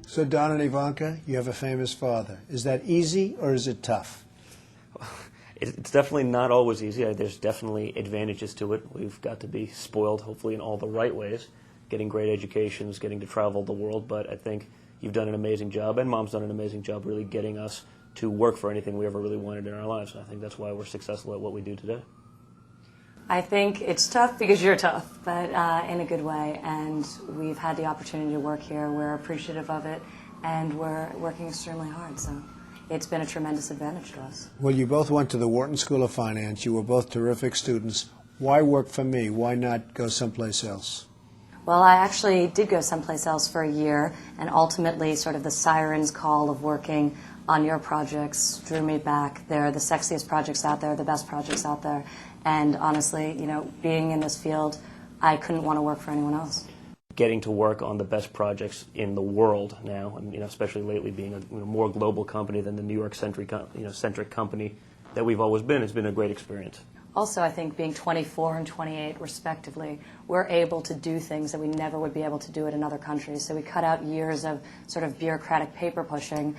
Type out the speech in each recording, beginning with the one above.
So Don and Ivanka, you have a famous father. Is that easy or is it tough? It's definitely not always easy. There's definitely advantages to it. We've got to be spoiled, hopefully, in all the right ways, getting great educations, getting to travel the world. But I think you've done an amazing job, and Mom's done an amazing job really getting us to work for anything we ever really wanted in our lives. And I think that's why we're successful at what we do today. I think it's tough because you're tough, but in a good way. And we've had the opportunity to work here. We're appreciative of it, and we're working extremely hard. So it's been a tremendous advantage to us. Well, you both went to the Wharton School of Finance. You were both terrific students. Why work for me? Why not go someplace else? Well, I actually did go someplace else for a year, and ultimately sort of the siren's call of working on your projects drew me back. They're the sexiest projects out there, the best projects out there. And honestly, being in this field, I couldn't want to work for anyone else. Getting to work on the best projects in the world now, and especially lately being a more global company than the New York-centric company that we've always been, it's been a great experience. Also, I think being 24 and 28, respectively, we're able to do things that we never would be able to do in another country. So we cut out years of sort of bureaucratic paper pushing.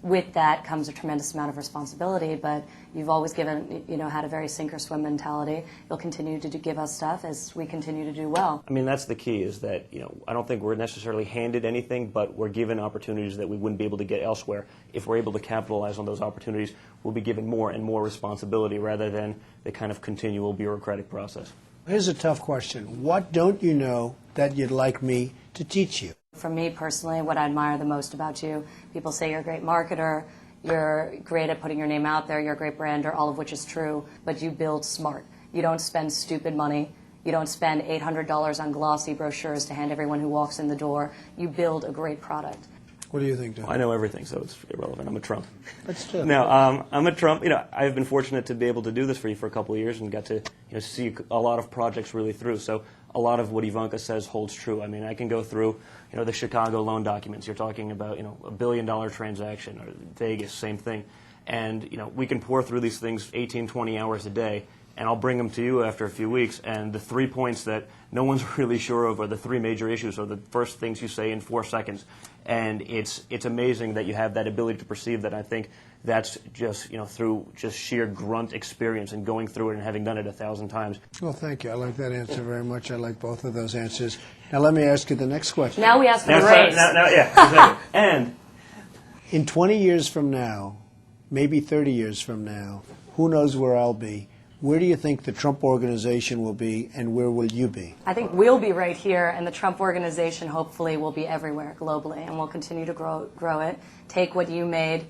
With that comes a tremendous amount of responsibility, but you've always had a very sink or swim mentality. You'll continue to give us stuff as we continue to do well. I mean, that's the key, is that, I don't think we're necessarily handed anything, but we're given opportunities that we wouldn't be able to get elsewhere. If we're able to capitalize on those opportunities, we'll be given more and more responsibility rather than the kind of continual bureaucratic process. Here's a tough question. What don't you know that you'd like me to teach you? For me personally, what I admire the most about you, people say you're a great marketer, you're great at putting your name out there, you're a great brander, all of which is true, but you build smart. You don't spend stupid money. You don't spend $800 on glossy brochures to hand everyone who walks in the door. You build a great product. What do you think, Don? I know everything, so it's irrelevant. I'm a Trump. That's true. No, I'm a Trump. I've been fortunate to be able to do this for you for a couple of years and got to see a lot of projects really through. So a lot of what Ivanka says holds true. I mean, I can go through the Chicago loan documents. You're talking about $1 billion transaction, or Vegas, same thing. And we can pour through these things 18, 20 hours a day, and I'll bring them to you after a few weeks. And the 3 points that no one's really sure of are the 3 major issues, or the first things you say in 4 seconds. And it's amazing that you have that ability to perceive that. I think that's just through just sheer grunt experience and going through it and having done it 1,000 times. Well, thank you. I like that answer very much. I like both of those answers. Now let me ask you the next question. Now we ask for the race. Yeah, exactly. And in 20 years from now, maybe 30 years from now, who knows where I'll be? Where do you think the Trump organization will be, and where will you be? I think we'll be right here, and the Trump organization hopefully will be everywhere globally, and we'll continue to grow it, take what you made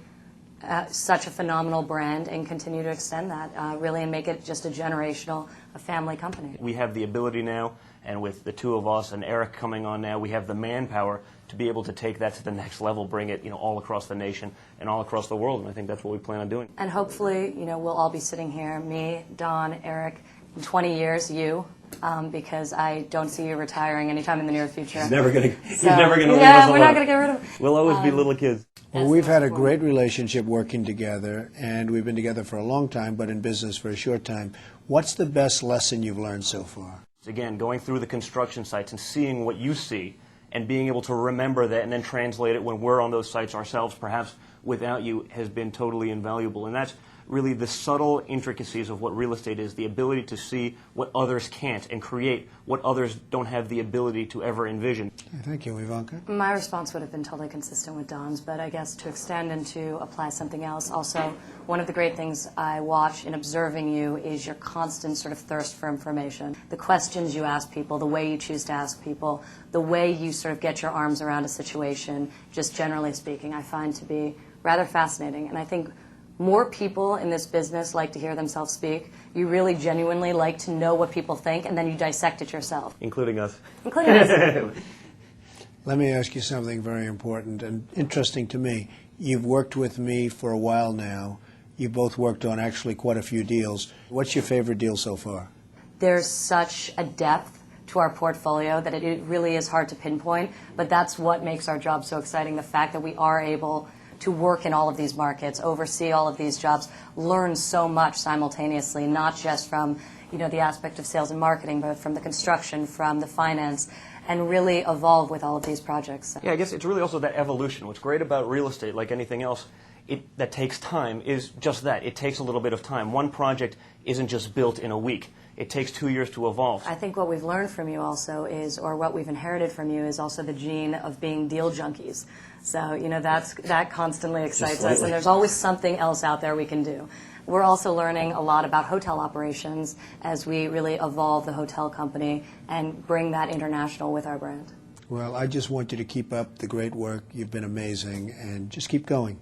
such a phenomenal brand and continue to extend that, really, and make it just a family company. We have the ability now, and with the two of us and Eric coming on now, we have the manpower to be able to take that to the next level, bring it all across the nation and all across the world, and I think that's what we plan on doing. And hopefully, we'll all be sitting here, me, Don, Eric, in 20 years, you, because I don't see you retiring anytime in the near future. He's never going to leave us alone. We're not going to get rid of him. We'll always be little kids. Well, we've had a great relationship working together, and we've been together for a long time, but in business for a short time. What's the best lesson you've learned so far? Again, going through the construction sites and seeing what you see and being able to remember that and then translate it when we're on those sites ourselves, perhaps without you, has been totally invaluable. And that's really the subtle intricacies of what real estate is, the ability to see what others can't and create what others don't have the ability to ever envision. Thank you, Ivanka. My response would have been totally consistent with Don's, but I guess to extend and to apply something else. Also, one of the great things I watch in observing you is your constant sort of thirst for information. The questions you ask people, the way you choose to ask people, the way you sort of get your arms around a situation, just generally speaking, I find to be rather fascinating. And I think more people in this business like to hear themselves speak. You really genuinely like to know what people think, and then you dissect it yourself. Including us. Including us. Let me ask you something very important and interesting to me. You've worked with me for a while now. You've both worked on actually quite a few deals. What's your favorite deal so far? There's such a depth to our portfolio that it really is hard to pinpoint, but that's what makes our job so exciting, the fact that we are able to work in all of these markets, oversee all of these jobs, learn so much simultaneously, not just from the aspect of sales and marketing, but from the construction, from the finance, and really evolve with all of these projects. Yeah, I guess it's really also that evolution. What's great about real estate, like anything else, that takes time is just that. It takes a little bit of time. One project isn't just built in a week. It takes 2 years to evolve. I think what we've learned from you also is, or what we've inherited from you is also the gene of being deal junkies. So, that constantly excites us, and there's always something else out there we can do. We're also learning a lot about hotel operations as we really evolve the hotel company and bring that international with our brand. Well, I just want you to keep up the great work. You've been amazing, and just keep going.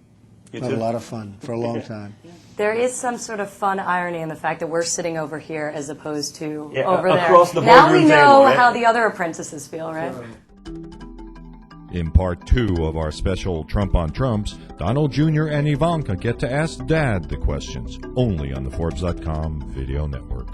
You Had too. a lot of fun for a long time. There is some sort of fun irony in the fact that we're sitting over here as opposed to Yeah, over there. across the Now we boardroom know table, right? how the other apprentices feel, right? In part 2 of our special Trump on Trumps, Donald Jr. and Ivanka get to ask Dad the questions, only on the Forbes.com Video Network.